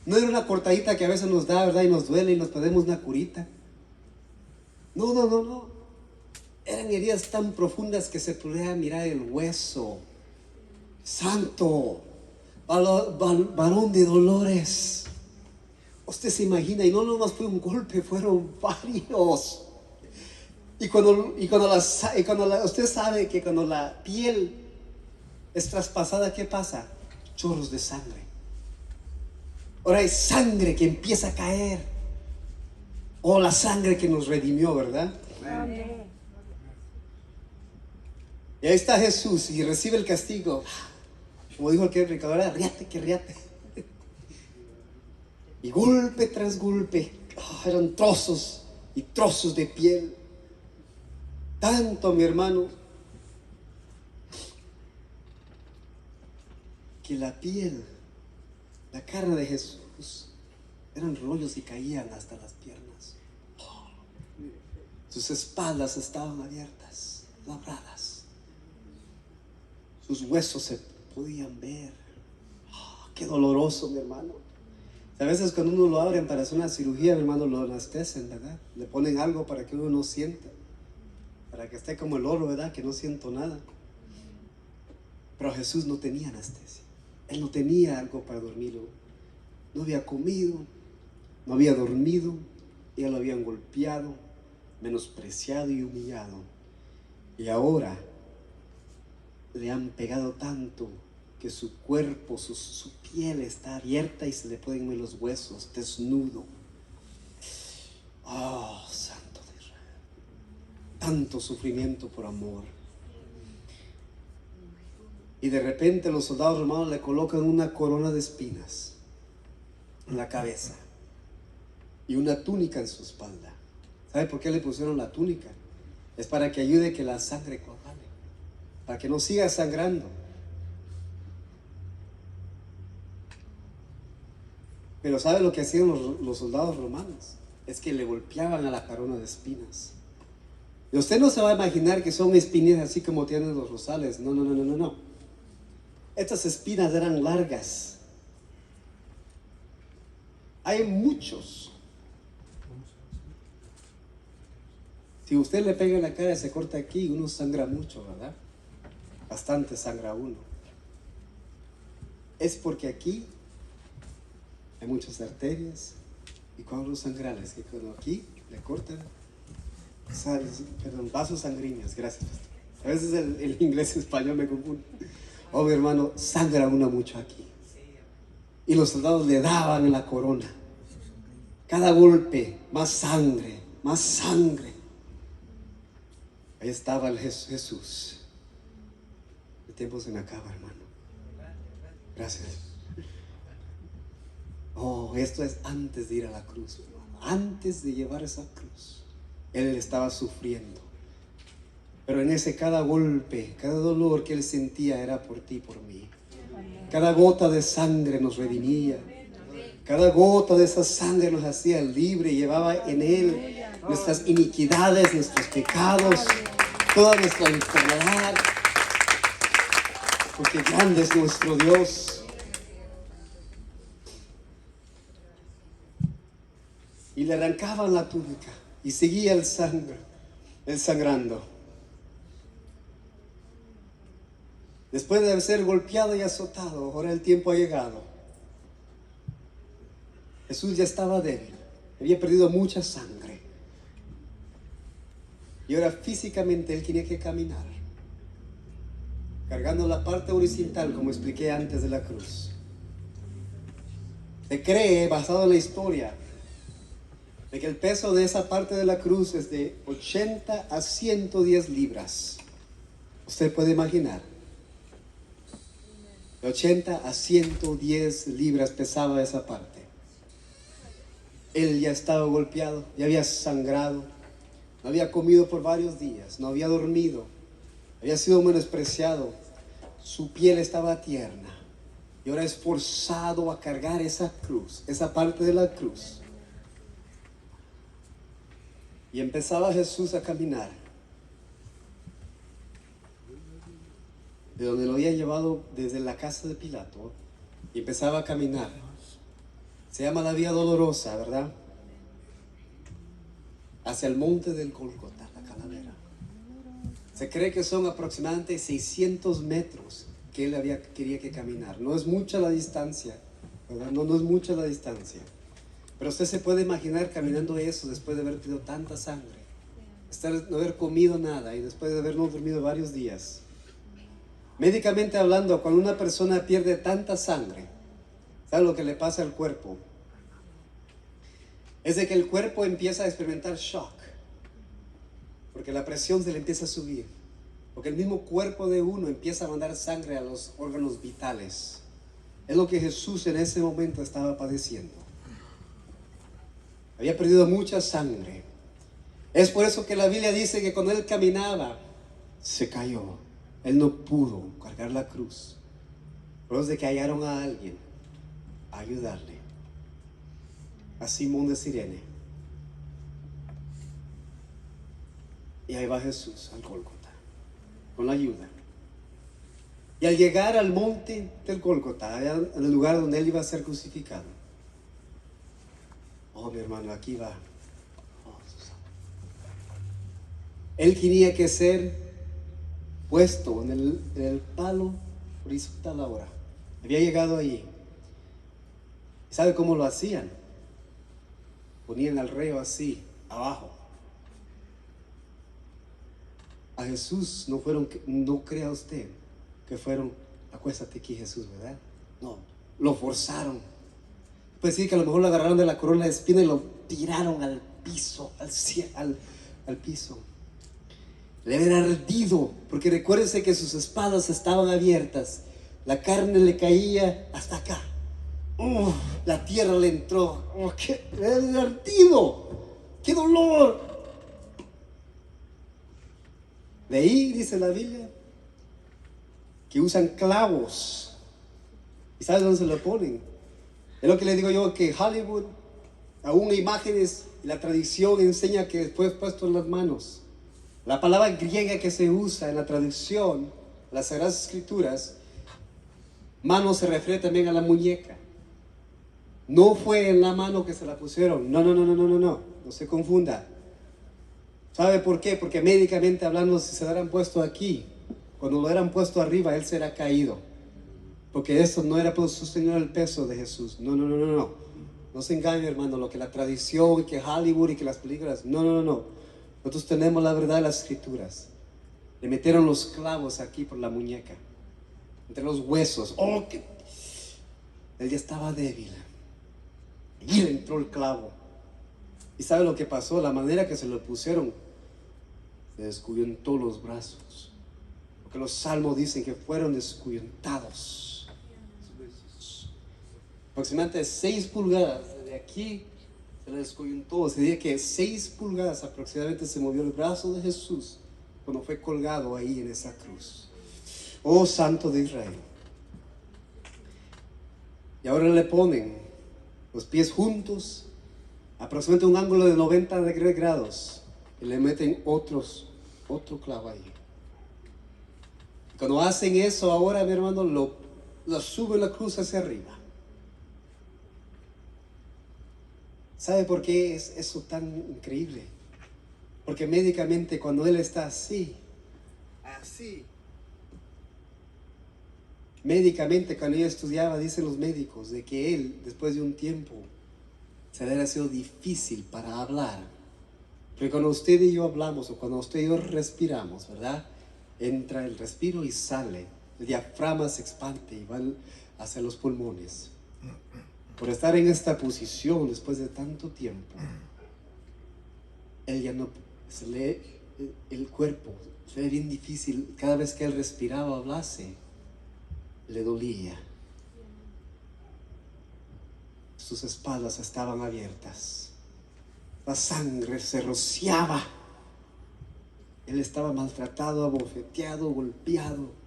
[SPEAKER 1] No era una cortadita que a veces nos da, ¿verdad? Y nos duele y nos ponemos una curita. No. Eran heridas tan profundas que se podía mirar el hueso. Santo, varón de dolores. Usted se imagina, y no nomás fue un golpe, fueron varios. Usted sabe que cuando la piel es traspasada, ¿qué pasa? Chorros de sangre. Ahora hay sangre que empieza a caer. La sangre que nos redimió, ¿verdad?
[SPEAKER 2] Amén.
[SPEAKER 1] Y ahí está Jesús y recibe el castigo. Como dijo el que predicador, riate. Y golpe tras golpe, eran trozos y trozos de piel. Tanto, mi hermano, que la piel, la carne de Jesús, eran rollos y caían hasta las piernas. Sus espaldas estaban abiertas, labradas. Sus huesos se podían ver. Qué doloroso, mi hermano. A veces cuando uno lo abren para hacer una cirugía, mi hermano, lo anestesian, ¿verdad? Le ponen algo para que uno no sienta, para que esté como el oro, ¿verdad? Que no siento nada. Pero Jesús no tenía anestesia. Él no tenía algo para dormirlo. No había comido, no había dormido. Ya lo habían golpeado, menospreciado y humillado. Y ahora le han pegado tanto que su cuerpo, su piel está abierta y se le pueden ver los huesos, desnudo. Santo de Israel. Tanto sufrimiento por amor. Y de repente los soldados romanos le colocan una corona de espinas en la cabeza y una túnica en su espalda. ¿Sabe por qué le pusieron la túnica? Es para que ayude que la sangre coagule, para que no siga sangrando. Pero ¿sabe lo que hacían los soldados romanos? Es que le golpeaban a la corona de espinas. Y usted no se va a imaginar que son espinas así como tienen los rosales. No. Estas espinas eran largas. Hay muchos. Si usted le pega en la cara y se corta aquí, uno sangra mucho, ¿verdad? Bastante sangra uno. Es porque aquí hay muchas arterias y coágulos sangrales que cuando aquí le cortan, vasos sanguíneos. Gracias, pastor. A veces el inglés y el español me confunden. Mi hermano, sangra uno mucho aquí. Y los soldados le daban en la corona. Cada golpe, más sangre, más sangre. Ahí estaba el Jesús. El tiempo se me acaba, hermano. Gracias. Oh, esto es antes de ir a la cruz, hermano. Antes de llevar esa cruz, Él estaba sufriendo. Pero en ese cada golpe, cada dolor que Él sentía era por ti, por mí. Cada gota de sangre nos redimía. Cada gota de esa sangre nos hacía libre. Llevaba en Él nuestras iniquidades, nuestros pecados, toda nuestra enfermedad. Porque grande es nuestro Dios. Y le arrancaban la túnica y seguía el sangrando. Después de ser golpeado y azotado, ahora el tiempo ha llegado. Jesús ya estaba débil, había perdido mucha sangre. Y ahora físicamente Él tenía que caminar, cargando la parte horizontal, como expliqué antes de la cruz. Se cree, basado en la historia, de que el peso de esa parte de la cruz es de 80 a 110 libras. Usted puede imaginar. De 80 a 110 libras pesaba esa parte. Él ya estaba golpeado, ya había sangrado, no había comido por varios días, no había dormido, había sido menospreciado, su piel estaba tierna y ahora es forzado a cargar esa cruz, esa parte de la cruz. Y empezaba Jesús a caminar de donde lo había llevado desde la casa de Pilato, y empezaba a caminar. Se llama la vía dolorosa, ¿verdad? Hacia el monte del Gólgota, la calavera. Se cree que son aproximadamente 600 metros que él quería que caminar. No es mucha la distancia, ¿verdad? No es mucha la distancia. Pero usted se puede imaginar caminando eso después de haber tenido tanta sangre, no haber comido nada y después de haber no dormido varios días. Médicamente hablando, cuando una persona pierde tanta sangre, ¿sabe lo que le pasa al cuerpo? Es de que el cuerpo empieza a experimentar shock, porque la presión se le empieza a subir, porque el mismo cuerpo de uno empieza a mandar sangre a los órganos vitales. Es lo que Jesús en ese momento estaba padeciendo. Había perdido mucha sangre. Es por eso que la Biblia dice que cuando Él caminaba, se cayó. Él no pudo cargar la cruz. Por eso de que hallaron a alguien a ayudarle, a Simón de Cirene. Y ahí va Jesús al Gólgota, con la ayuda. Y al llegar al monte del Gólgota, allá en el lugar donde Él iba a ser crucificado, oh, mi hermano, aquí va. Oh, Él tenía que ser puesto en el palo horizontal ahora. Había llegado ahí. ¿Sabe cómo lo hacían? Ponían al reo así, abajo. A Jesús no crea usted que fueron, acuéstate aquí Jesús, ¿verdad? No, lo forzaron. Pues sí, que a lo mejor lo agarraron de la corona de espina y lo tiraron al piso, al piso. Le habían ardido, porque recuérdense que sus espaldas estaban abiertas. La carne le caía hasta acá. La tierra le entró. ¡Qué ardido! ¡Qué dolor! De ahí dice la Biblia que usan clavos. ¿Y sabes dónde se lo ponen? Es lo que le digo yo, que Hollywood, aún imágenes, la tradición enseña que fue puesto en las manos. La palabra griega que se usa en la traducción, las Sagradas Escrituras, mano se refiere también a la muñeca. No fue en la mano que se la pusieron. No se confunda. ¿Sabe por qué? Porque médicamente hablando, si se lo hubieran puesto aquí, cuando lo hubieran puesto arriba, Él será caído. Porque eso no era para sostener el peso de Jesús. No. No se engañe, hermano, lo que la tradición, y que Hollywood y que las películas. No. Nosotros tenemos la verdad de las Escrituras. Le metieron los clavos aquí por la muñeca, entre los huesos. Él ya estaba débil. Y le entró el clavo. ¿Y sabe lo que pasó? La manera que se lo pusieron, se descuyentó los brazos. Porque los salmos dicen que fueron descuyentados. aproximadamente 6 pulgadas. De aquí se le descoyuntó. Se dice que 6 pulgadas aproximadamente se movió el brazo de Jesús cuando fue colgado ahí en esa cruz. Oh Santo de Israel. Y ahora le ponen los pies juntos, aproximadamente un ángulo de 90 grados, y le meten otro clavo ahí. Cuando hacen eso ahora, mi hermano, lo sube la cruz hacia arriba. ¿Sabe por qué es eso tan increíble? Porque médicamente cuando él está así, médicamente cuando yo estudiaba, dicen los médicos, de que él, después de un tiempo, se le ha sido difícil para hablar. Porque cuando usted y yo hablamos, o cuando usted y yo respiramos, ¿verdad? Entra el respiro y sale. El diafragma se expande y va hacia los pulmones. Por estar en esta posición después de tanto tiempo, él ya no, el cuerpo se le bien difícil. Cada vez que él respiraba o hablase, le dolía. Sus espaldas estaban abiertas. La sangre se rociaba. Él estaba maltratado, abofeteado, golpeado.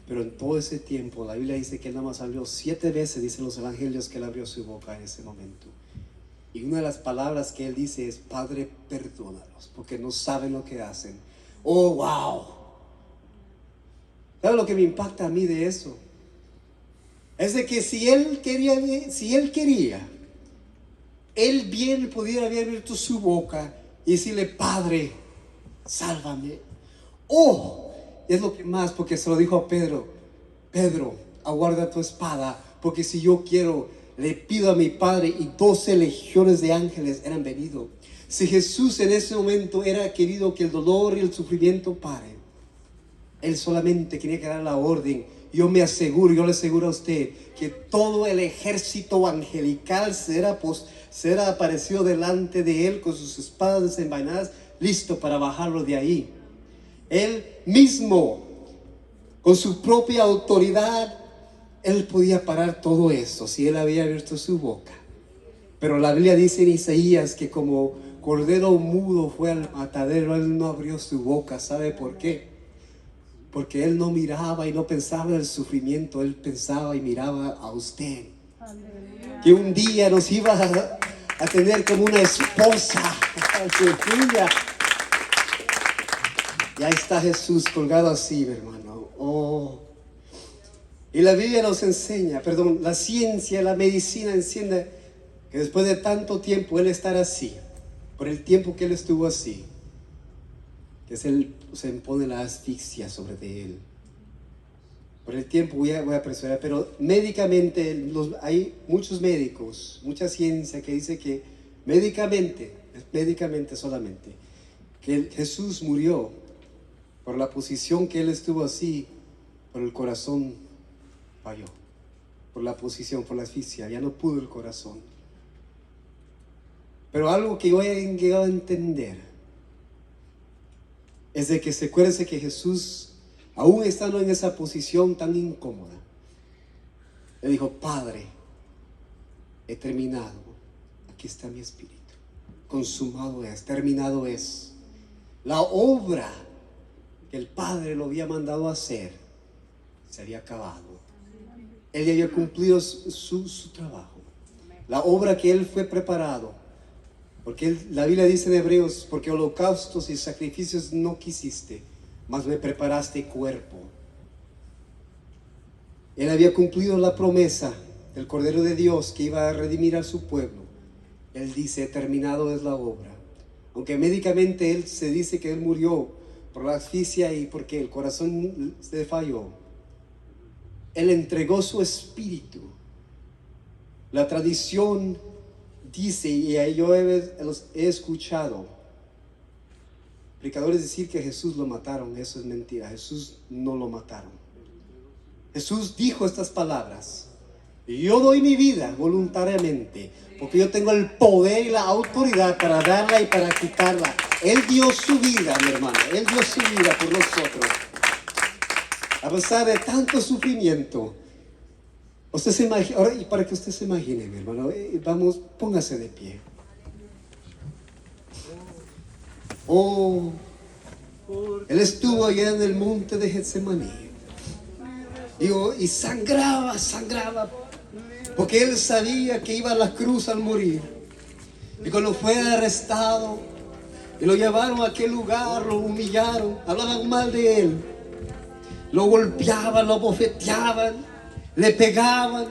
[SPEAKER 1] Pero en todo ese tiempo, la Biblia dice que él nada más abrió 7 veces, dicen los evangelios, que él abrió su boca en ese momento. Y una de las palabras que él dice es: Padre, perdónalos, porque no saben lo que hacen. ¡Oh, wow! ¿Sabes lo que me impacta a mí de eso? Es de que si él quería, él bien pudiera haber abierto su boca y decirle: Padre, sálvame. Oh, es lo que más, porque se lo dijo a Pedro: Pedro, aguarda tu espada, porque si yo quiero, le pido a mi Padre y 12 legiones de ángeles eran venido. Si Jesús en ese momento era querido que el dolor y el sufrimiento paren, él solamente quería que dar la orden. Yo le aseguro a usted que todo el ejército angelical será aparecido delante de él con sus espadas desenvainadas, listo para bajarlo de ahí. Él mismo, con su propia autoridad, él podía parar todo eso si él había abierto su boca. Pero la Biblia dice en Isaías que como cordero mudo fue al matadero, él no abrió su boca. ¿Sabe por qué? Porque él no miraba y no pensaba en el sufrimiento, él pensaba y miraba a usted. Aleluya. Que un día nos iba a tener como una esposa. Aleluya. Y ahí está Jesús colgado así, mi hermano. Oh. Y la Biblia nos enseña, la ciencia, la medicina enseña que después de tanto tiempo él estar así, por el tiempo que él estuvo así, que se impone la asfixia sobre de él. Por el tiempo voy a apresurar, pero médicamente hay muchos médicos, mucha ciencia que dice que médicamente solamente, que Jesús murió por la posición que él estuvo así, por el corazón falló, por la posición, por la asfixia, ya no pudo el corazón. Pero algo que yo he llegado a entender es de que se acuerde que Jesús, aún estando en esa posición tan incómoda, le dijo: Padre, he terminado, aquí está mi espíritu, consumado es, terminado es. La obra que el Padre lo había mandado a hacer se había acabado. Él ya había cumplido su trabajo, la obra que él fue preparado. Porque la Biblia dice en Hebreos: porque holocaustos y sacrificios no quisiste, mas me preparaste cuerpo. Él había cumplido la promesa del Cordero de Dios que iba a redimir a su pueblo. Él dice: terminado es la obra. Aunque médicamente él se dice que él murió por la asfixia y porque el corazón se falló, él entregó su espíritu. La tradición dice, y yo he escuchado predicadores decir que Jesús lo mataron. Eso es mentira. Jesús no lo mataron. Jesús dijo estas palabras: yo doy mi vida voluntariamente, porque yo tengo el poder y la autoridad para darla y para quitarla. Él dio su vida, mi hermano. Él dio su vida por nosotros. A pesar de tanto sufrimiento, Usted se imagina, ahora, y para que usted se imagine, mi hermano, vamos, póngase de pie. Oh, él estuvo allá en el monte de Getsemaní. Y sangraba, porque él sabía que iba a la cruz al morir. Y cuando fue arrestado y lo llevaron a aquel lugar, lo humillaron, hablaban mal de él, lo golpeaban, lo bofeteaban, le pegaban.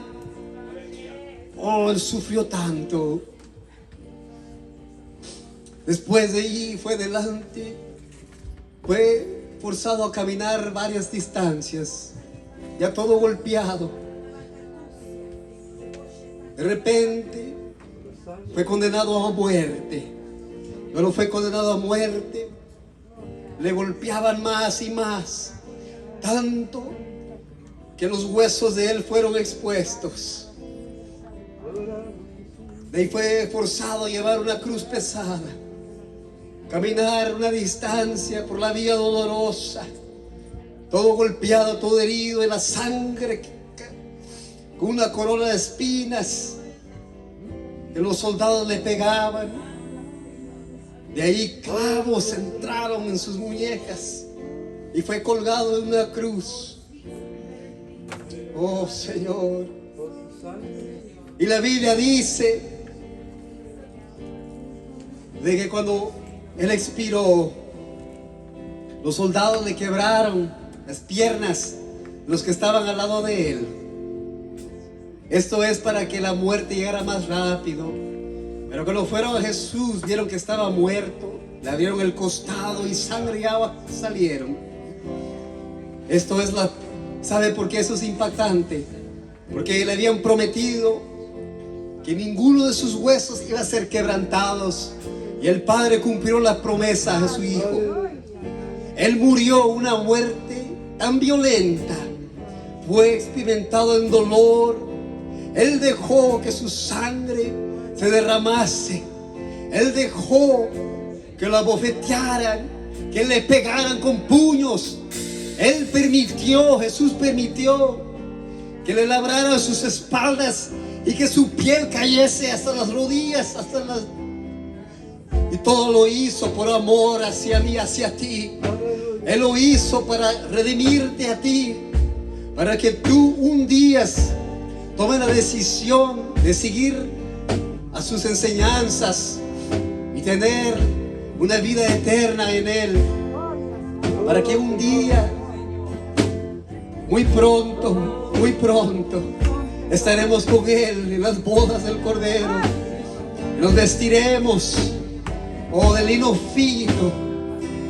[SPEAKER 1] Oh, él sufrió tanto. Después de allí fue delante, fue forzado a caminar varias distancias, ya todo golpeado. De repente fue condenado a muerte. Pero fue condenado a muerte, le golpeaban más y más, tanto que los huesos de él fueron expuestos. De ahí fue forzado a llevar una cruz pesada, caminar una distancia por la vía dolorosa, todo golpeado, todo herido, en la sangre, con una corona de espinas que los soldados le pegaban. De ahí clavos entraron en sus muñecas y fue colgado en una cruz. Oh Señor. Y la Biblia dice de que cuando él expiró, los soldados le quebraron las piernas, los que estaban al lado de él. Esto es para que la muerte llegara más rápido. Pero cuando fueron a Jesús, vieron que estaba muerto, le abrieron el costado y sangre y agua salieron. Esto es ¿sabe por qué eso es impactante? Porque le habían prometido que ninguno de sus huesos iba a ser quebrantados. Y el Padre cumplió la promesa a su Hijo. Él murió una muerte tan violenta, fue experimentado en dolor. Él dejó que su sangre se derramase. Él dejó que lo abofetearan, que le pegaran con puños. Él permitió, Jesús permitió que le labraran sus espaldas y que su piel cayese hasta las rodillas, y todo lo hizo por amor hacia mí, hacia ti. Él lo hizo para redimirte a ti, para que tú un día tomes la decisión de seguir a sus enseñanzas y tener una vida eterna en Él, para que un día, muy pronto, estaremos con Él en las bodas del Cordero. Nos vestiremos de lino fino,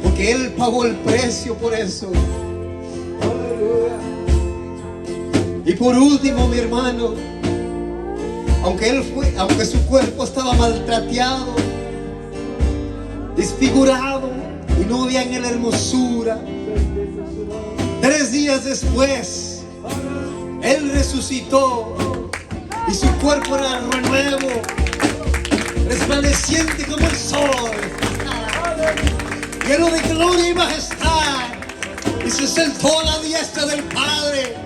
[SPEAKER 1] porque Él pagó el precio por eso. Y por último, mi hermano, aunque su cuerpo estaba maltratado, desfigurado, y no había en él hermosura, 3 días después Él resucitó y su cuerpo era nuevo, resplandeciente como el sol, lleno de gloria y majestad, y se sentó a la diestra del Padre.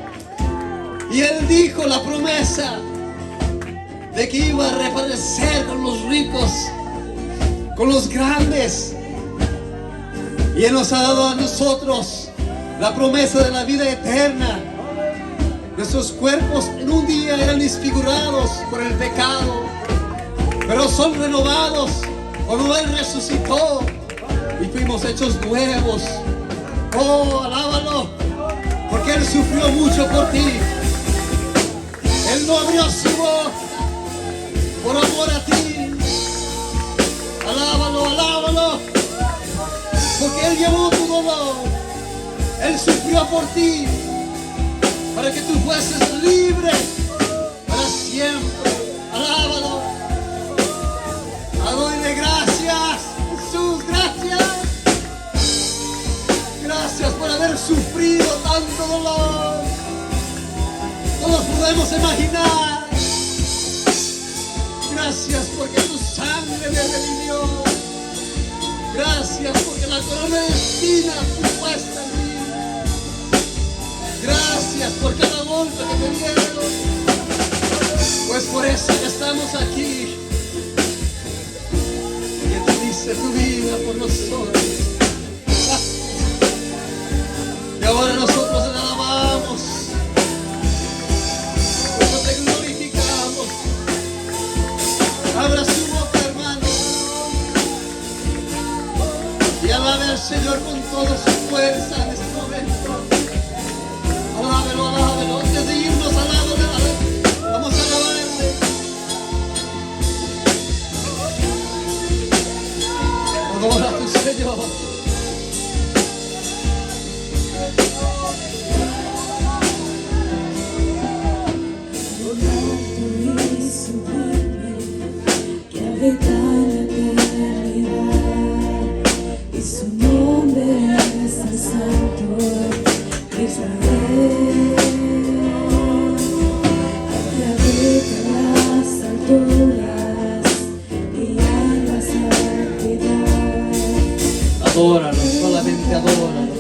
[SPEAKER 1] Y Él dijo la promesa de que iba a reaparecer con los ricos, con los grandes. Y Él nos ha dado a nosotros la promesa de la vida eterna. Nuestros cuerpos en un día eran desfigurados por el pecado, pero son renovados cuando Él resucitó y fuimos hechos nuevos. Oh, alábalo, porque Él sufrió mucho por ti. Él no abrió su voz por amor a ti. Alábalo, alábalo, porque Él llevó tu dolor. Él sufrió por ti, para que tú fueses libre para siempre. Alábalo. Doyle gracias, Jesús, gracias. Gracias por haber sufrido tanto dolor. No lo podemos imaginar. Gracias porque tu sangre me redimió. Gracias porque la corona de espinas fue puesta en mí. Gracias por cada golpe que me dieron. Pues por eso que estamos aquí, que tú diste tu vida por nosotros. Y ahora nosotros te alabamos, nosotros te glorificamos. Abra su boca, hermano, y alabe al Señor con toda su fuerza en este momento. Alábelo, alábelo. Antes de irnos, alábalo, alábalo. Vamos a alabarle. Adora a tu Señor.
[SPEAKER 3] Que habita en la eternidad, y su nombre es el Santo Israel, que habita en las alturas y en la santidad.
[SPEAKER 1] Adóralo, solamente adóralo.